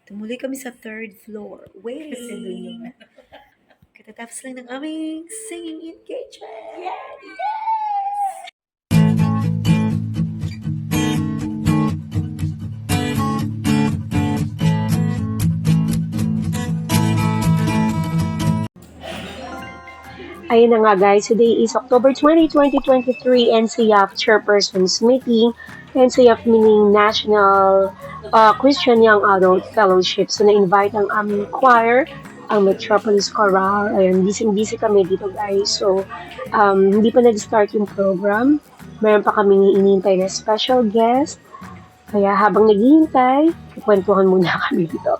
Tumuli kami sa third floor. Kasi dun yung Waiting. Katatapos lang ng aming singing engagement. Ayun na nga guys, today is October 20, 2023, NCF Chairperson's Meeting. NCF meaning National Christian Young Adult Fellowship. So na-invite ang aming choir, ang Metropolis Chorale. Ayun, busy-busy kami dito guys. So hindi pa nag-start yung program. Meron pa kaming inintay na special guest. Kaya habang naghihintay, kukwentuhan muna kami dito.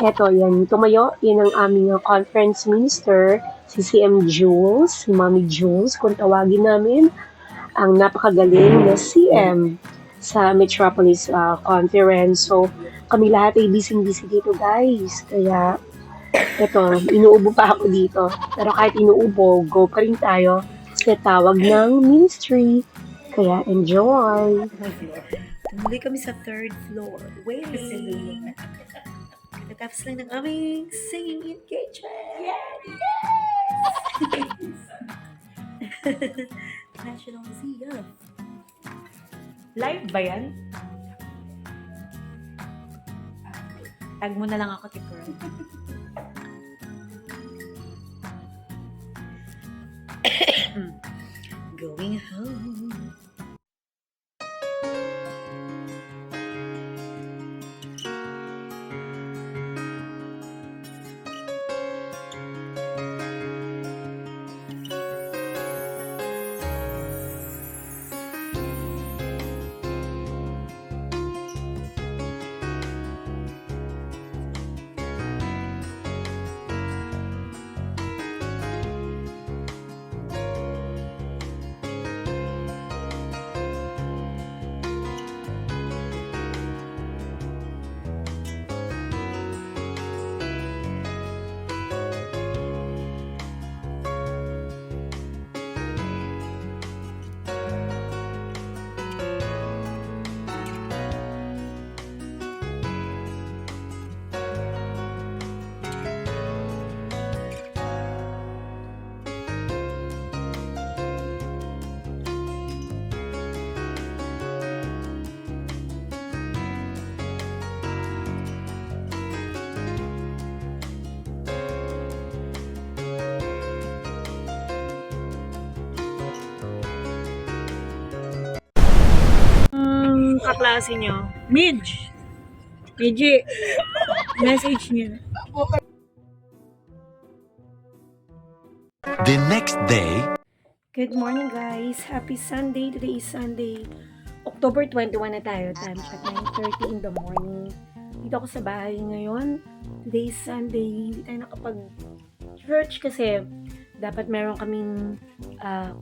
Eto, yan. Tumayo, yan ang aming conference minister, si CM Jules, si Mami Jules, kung tawagin namin, ang napakagaling na CM sa Metropolis Conference. So, kami lahat ay busy-busy dito, guys. Kaya, eto, inuubo pa ako dito. Pero kahit inuubo, go pa rin tayo sa tawag ng ministry. Kaya, enjoy! Tumuli kami sa third floor. Kasi dun Waiting. yung Katatapos lang ng aming singing engagement. National Museum. Live ba yan? Tag mo na lang ako, Tipper. Going home. Kaklase nyo. Midge! Midge! Message nyo. The next day, Good morning guys! Happy Sunday! Today is Sunday, October 21 na tayo. Time check 9:30 in the morning. Dito ako sa bahay ngayon. Today is Sunday. Hindi tayo nakapag-church kasi dapat meron kaming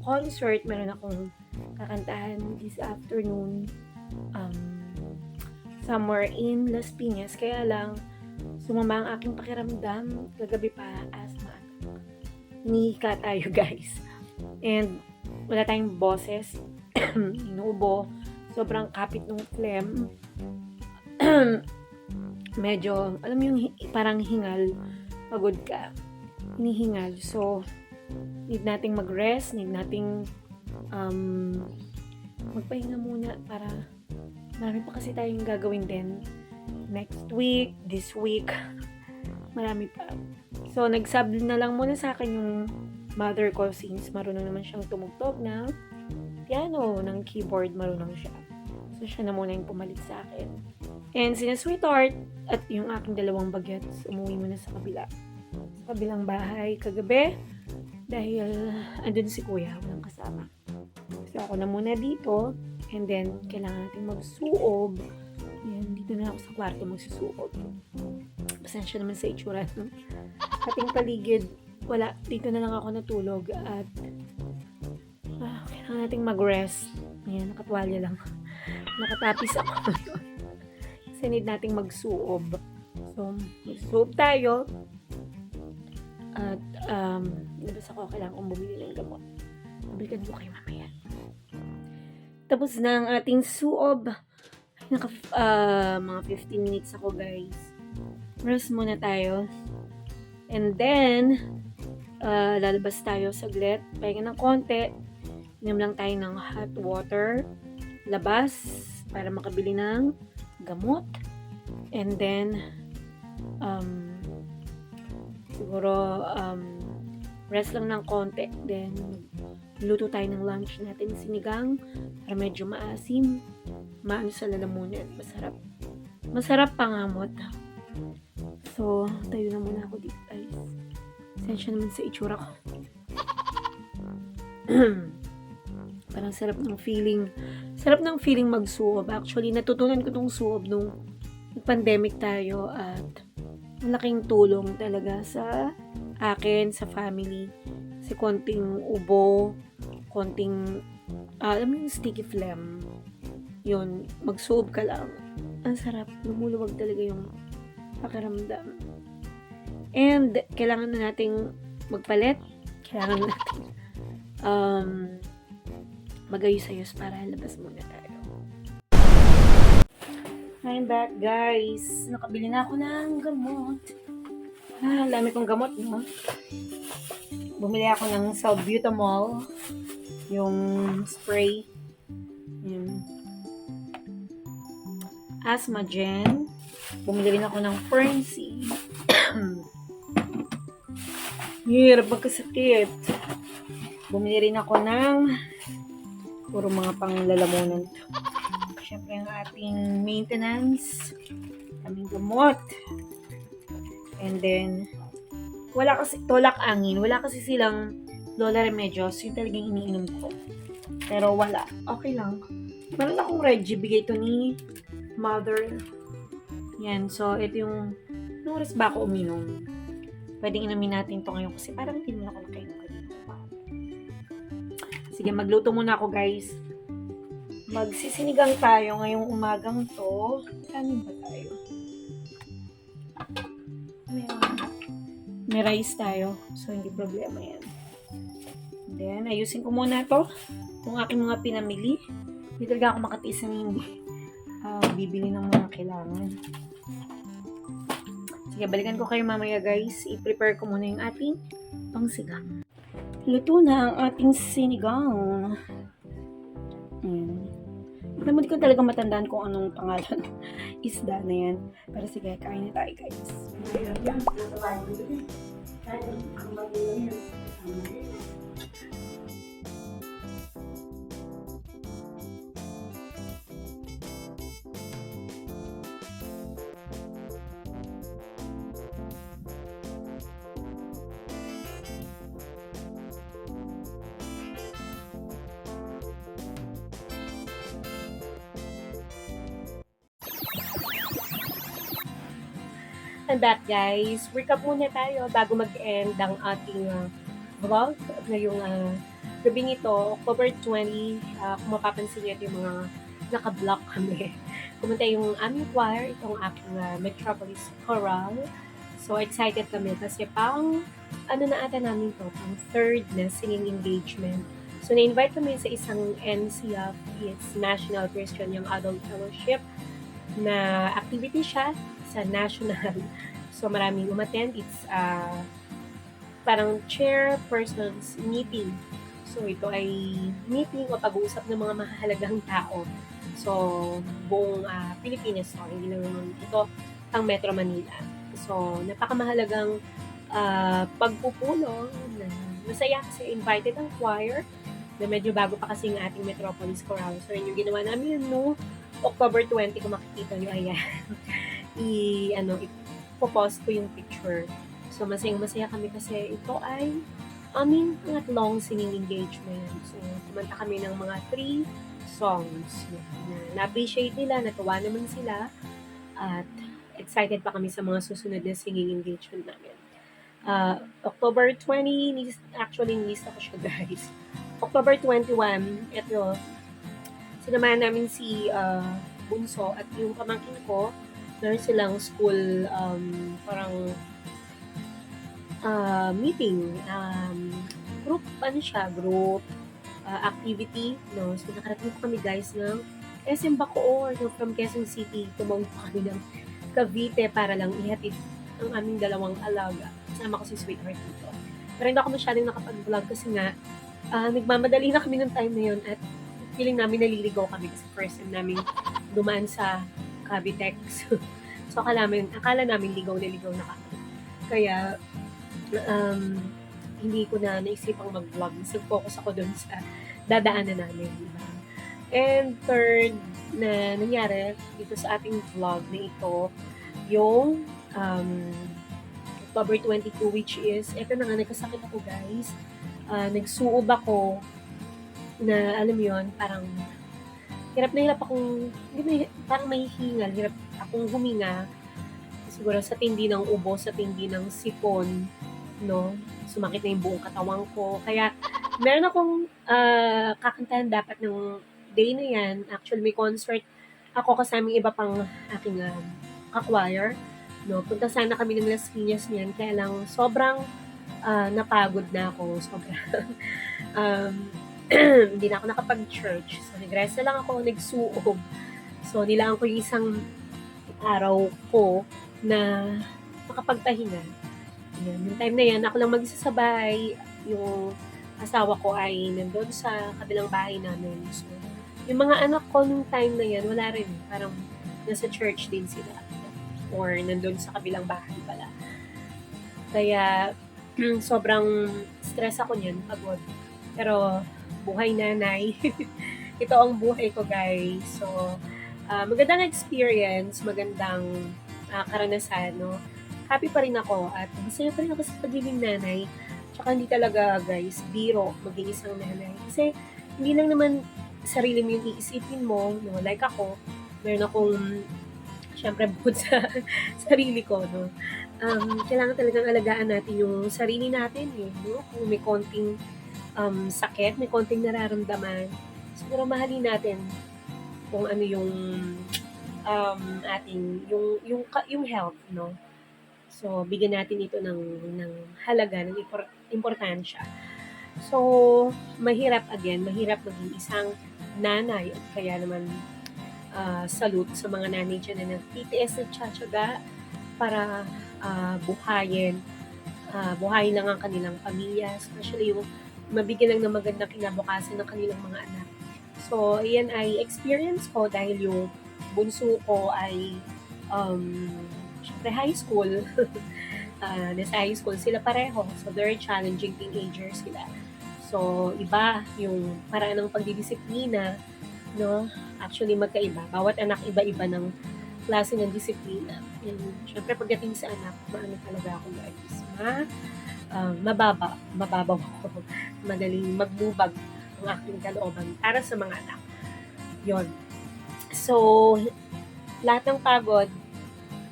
concert. Meron akong kakantahan this afternoon somewhere in Las Piñas. Kaya lang, sumama ang aking pakiramdam. Kagabi pa, asthma. Hinihika tayo guys. And wala tayong boses. Inuubo. Sobrang kapit ng phlegm. Medyo, alam mo yung parang hingal. Pagod ka. Hinihingal. So, need nating mag-rest. Need nating magpahinga muna para marami pa kasi tayong gagawin din. Next week, this week. Marami pa. So, nag-sub na lang muna sa akin yung mother ko since marunong naman siyang tumugtog ng piano, ng keyboard, marunong siya. So, siya na muna yung pumalit sa akin. And sina Sweetheart at yung aking dalawang bagets, umuwi muna sa kabila. Sa kabilang bahay kagabi dahil andun si kuya, walang kasama. So, ako na muna dito and then kailangan natin magsuob. Yan, dito na ako sa kwarto magsusuob. Pasensya naman sa itsura ng ating paligid. Wala, dito na lang ako natulog at kailangan nating mag-rest. Ayan, nakatwalya lang. Nakatapis ako ngayon. Kasi need nating magsuob. So, magsuob tayo. At, labas ako, kailangan kong bumili ng gamot. Balikan ko kayo mamaya. Tapos na ang ating suob. Mga 15 minutes ako, guys. Rest muna tayo. And then, lalabas tayo saglit. Pahinga ng konti. Inom lang tayo ng hot water. Labas para makabili ng gamot. And then, siguro, rest lang ng konti. Then, luto tayo ng lunch natin. Sinigang para medyo maasim. Maano sa lalamunan. Masarap. Masarap pangamot. So, tayo na muna ako dito, guys. Sensya naman sa itsura ko. Parang sarap ng feeling. Sarap ng feeling magsuob. Actually, natutunan ko tong suob nung pandemic tayo at malaking tulong talaga sa akin, sa family. Kasi konting ubo, konting, alam mo yung sticky phlegm. Yun, magsuob ka lang. Ang sarap. Lumuluwag talaga yung pakiramdam. And, kailangan na nating magpalit. Kailangan natin magayos-ayos para labas muna tayo. I'm back, guys. Nakabili na ako ng gamot. Ang dami kong gamot, no? Bumili ako ng salbutamol. Yung spray. Yung Asthmagen. Bumili rin ako ng Ferncy. Hirap magkasakit. Bumili rin ako ng puro mga panglalamunan. Siyempre ang ating maintenance. Aming gamot. And then, wala kasi, tolak angin. Wala kasi silang Lola Remedios. Yung talagang iniinom ko. Pero wala. Okay lang. Meron akong Reggie. Bigay to ni Mother. Yan. So, ito yung nung oras ba ako uminom. Pwedeng inumin natin to ngayon kasi parang hindi mo na ako nakainom kanina. Sige, magluto muna ako, guys. Magsisinigang tayo ngayong umagang to. Kanin ba tayo? May rice tayo. So, hindi problema yan. And then, ayusin ko muna to. Kung aking mga pinamili. Hindi talaga ako makatiis na hindi bibili ng mga kailangan. Sige, balikan ko kayo mamaya, guys. I-prepare ko muna yung ating pangsigang. Luto na ang ating sinigang. Hindi ko talaga matandaan kung anong pangalan ng isda na yan. Pero sige, kain na tayo, guys. I'm back, guys. Recap muna tayo bago mag-end ang ating vlog ngayong gabing ito, October 20. Kung mapapansin niyo, yung mga naka-block kami. Kumunta yung aming choir, itong aking Metropolis Choral. So, excited kami kasi pang, ano na ata namin to, pang third na singing engagement. So, na-invite kami sa isang NCF, it's National Christian Young Adult Fellowship, na activity siya sa national. So, maraming umattend. It's parang chairperson's meeting. So, ito ay meeting o pag-uusap ng mga mahalagang tao. So, buong Pilipinas. So, hindi lang naman ito ang Metro Manila. So, napakamahalagang pagpupulong na masaya kasi invited ang choir na medyo bago pa kasi yung ating Metropolis Choral. So, yun yung ginawa namin no October 20, kung makikita nyo, ayan. Ipopost ko yung picture. So, masaya kami kasi ito ay aming pangatlong singing engagement. So, kumanta kami ng mga 3 songs na na-appreciate nila, natuwa naman sila, at excited pa kami sa mga susunod na singing engagement namin. October 20, actually, nilista ko siya, guys. October 21, ito, sinamahan namin si Bunso at yung pamangkin ko. Meron silang school parang meeting. Group activity. No? So, nakarating kami, guys, ng SM Bacoor, no, from Quezon City. Tumawid pa kami ng Cavite para lang ihatid ang aming dalawang alaga. Kasama ko si Sweetheart dito. Pero hindi ako masyadong nakapag-vlog kasi nga, nagmamadali na kami ng time na yun at feeling namin naliligaw kami kasi first time namin dumaan sa Cavitex. So akala namin ligaw na ligaw na kami. Kaya, hindi ko na naisipang mag-vlog. Mas nag-focus ako dun sa dadaanan namin. Diba? And third na nangyari dito sa ating vlog na ito, yung October 22, which is, eto na nga, nagkasakit ako guys. Nagsuob ako na, alam mo yun, parang hirap na hirap akong, parang mahihingal, hirap akong huminga. Siguro sa tindi ng ubo, sa tindi ng sipon, no? Sumakit na yung buong katawan ko. Kaya, meron akong kakantahan dapat ng day na yan. Actually, may concert ako kasamang iba pang aking ka-choir. No? Punta sana kami ng Las Piñas niyan. Kaya lang, sobrang napagod na ako. Sobrang hindi na ako nakapag-church. So, nag-rest na lang ako, nagsuob. So, nilaan ko yung isang araw ko na makapagpahinga. Yan. Yung time na yan, ako lang mag-isasabay. Yung asawa ko ay nandun sa kabilang bahay namin. So, yung mga anak ko nung time na yan, wala rin. Parang nasa church din sila. Or nandun sa kabilang bahay pala. Kaya, sobrang stress ako niyan, pagod. Pero, buhay nanay. Ito ang buhay ko, guys. So, magandang experience, magandang karanasan, no? Happy pa rin ako at masaya pa rin ako sa pagiging nanay. Tsaka hindi talaga, guys, biro maging isang nanay. Kasi, hindi lang naman sarili mo yung iisipin mo, no? Like ako, meron akong, syempre, bukod sa sarili ko, no? Kailangan talagang alagaan natin yung sarili natin, no? Kung may konting sakit, may konting nararamdaman, siguro mahalin natin kung ano yung ating yung health, no? So bigyan natin ito ng halaga, ng importansya. So mahirap maging isang nanay at kaya naman salute sa mga nanay dyan na nagtitiis at tsatsaga para buhayin lang ang kanilang pamilya, especially yung mabigyan lang ng magandang kinabukasan ng kanilang mga anak. So, ayan ay experience ko dahil yung bunso ko ay syempre high school. Nasa high school sila pareho. So, very challenging teenagers sila. So, iba yung paraan ng pagdidisiplina, no? Actually, magkaiba. Bawat anak iba-iba ng klase ng disiplina. And syempre, pagdating sa anak, maano talaga ako guys. Mababaw ako. Madaling maglubag ang aking kalooban para sa mga anak. Yon. So, lahat ng pagod,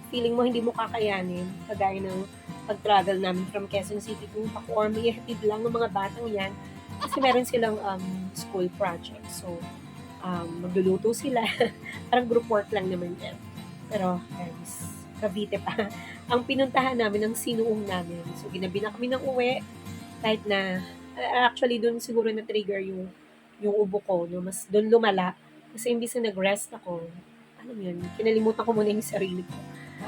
feeling mo hindi mo kakayanin, kagaya ng pag-travel namin from Quezon City to Bacoor, may hatid lang ng mga batang yan kasi meron silang school project. So, magluluto sila. Parang group work lang naman yan. Pero, guys, Cavite pa. Ang pinuntahan namin, ang sinuong namin. So, ginabi na kami ng uwi. Kahit na, actually, doon siguro na-trigger yung ubo ko. No? Mas doon lumala. Kasi imbis na nag-rest ako, alam yun, kinalimutan ko muna yung sarili ko.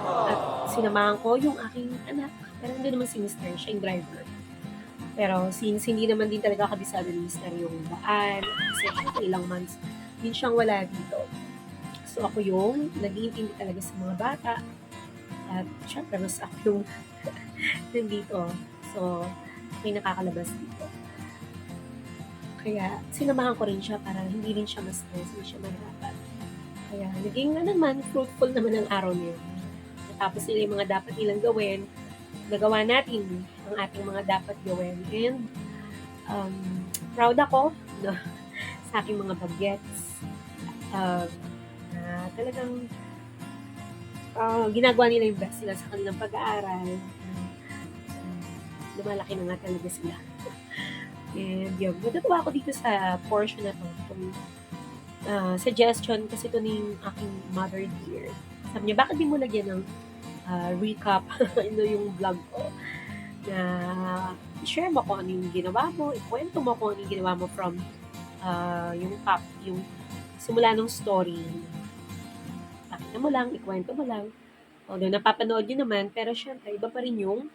At sinamahan ko yung aking anak. Pero hindi naman si Mr. Siya yung driver. Pero since hindi naman din talaga kabisado ni Mr. yung daan, kasi ilang months din siyang wala dito. So ako yung nag-iintindi talaga sa mga bata. At syempre, mas ako yung nandito. So, may nakakalabas dito. Kaya, sinamahan ko rin siya para hindi rin siya ma-stress, hindi siya mahirapan. Kaya, naging naman, fruitful naman ang araw niya. Natapos nila yung mga dapat nilang gawin. Nagawa natin ang ating mga dapat gawin. And, proud ako no, sa aking mga bagets. Na talagang ginagawa nila yung best nila sa kanilang pag-aaral. Lumalaki na nga talaga sila. And yun, natutuwa ako dito sa portion na to. Itong suggestion kasi ito ng aking mother dear. Sabi niya, bakit di mo lagyan ng recap yung vlog ko? Na i-share mo kung ano yung ginawa mo, ikwento mo kung ano yung ginawa mo from yung simula nung story, pakita mo lang, ikwento mo lang. Although napapanood nyo naman, pero syempre, iba pa rin yung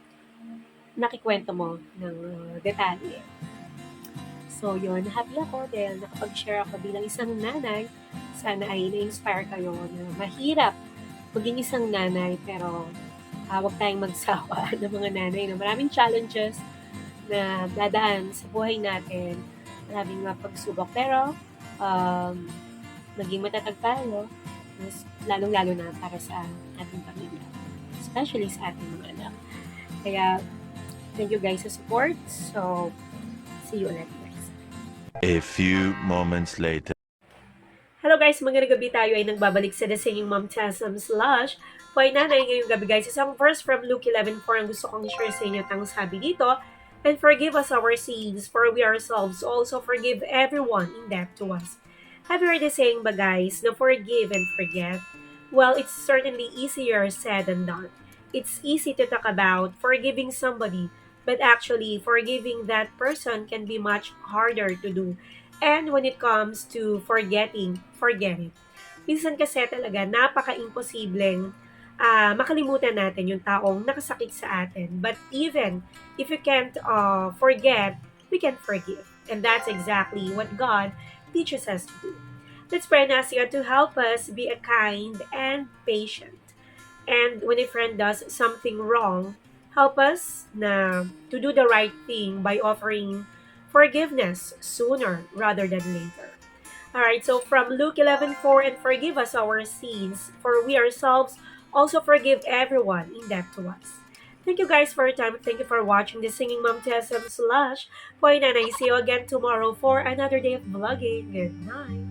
nakikwento mo ng detalye. So yun, happy ako dahil nakapag-share ako bilang isang nanay. Sana ay na-inspire kayo na mahirap maging isang nanay, pero huwag tayong magsawa ng mga nanay na maraming challenges na dadaan sa buhay natin, maraming mga pagsubok, pero maging matatag tayo, mas lalong-lalo na para sa ating pamilya, especially sa ating mga anak. Kaya, thank you guys sa support. So, see you ulit guys. A few moments later. Hello guys, magandang gabi, tayo ay nagbabalik sa The Singing Mom Tasm Slash. Hoy nanay, ngayong gabi guys, isang verse from Luke 11:4 ang gusto kong share sa inyo. Tang sabi dito, and forgive us our sins, for we ourselves also forgive everyone in debt to us. Have you heard the saying ba guys, na forgive and forget? Well, it's certainly easier said than done. It's easy to talk about forgiving somebody, but actually forgiving that person can be much harder to do. And when it comes to forgetting, forget it. Minsan kasi talaga napaka-imposibleng makalimutan natin yung taong nakasakit sa atin. But even if you can't forget, we can forgive. And that's exactly what God teaches us to do. Let's pray and ask God to help us be a kind and patient. And when a friend does something wrong, help us to do the right thing by offering forgiveness sooner rather than later. Alright, so from Luke 11:4, and forgive us our sins, for we ourselves also forgive everyone in debt to us. Thank you guys for your time. Thank you for watching the Singing Mom Tasm Slash. Boy Nanay, see you again tomorrow for another day of vlogging. Good night.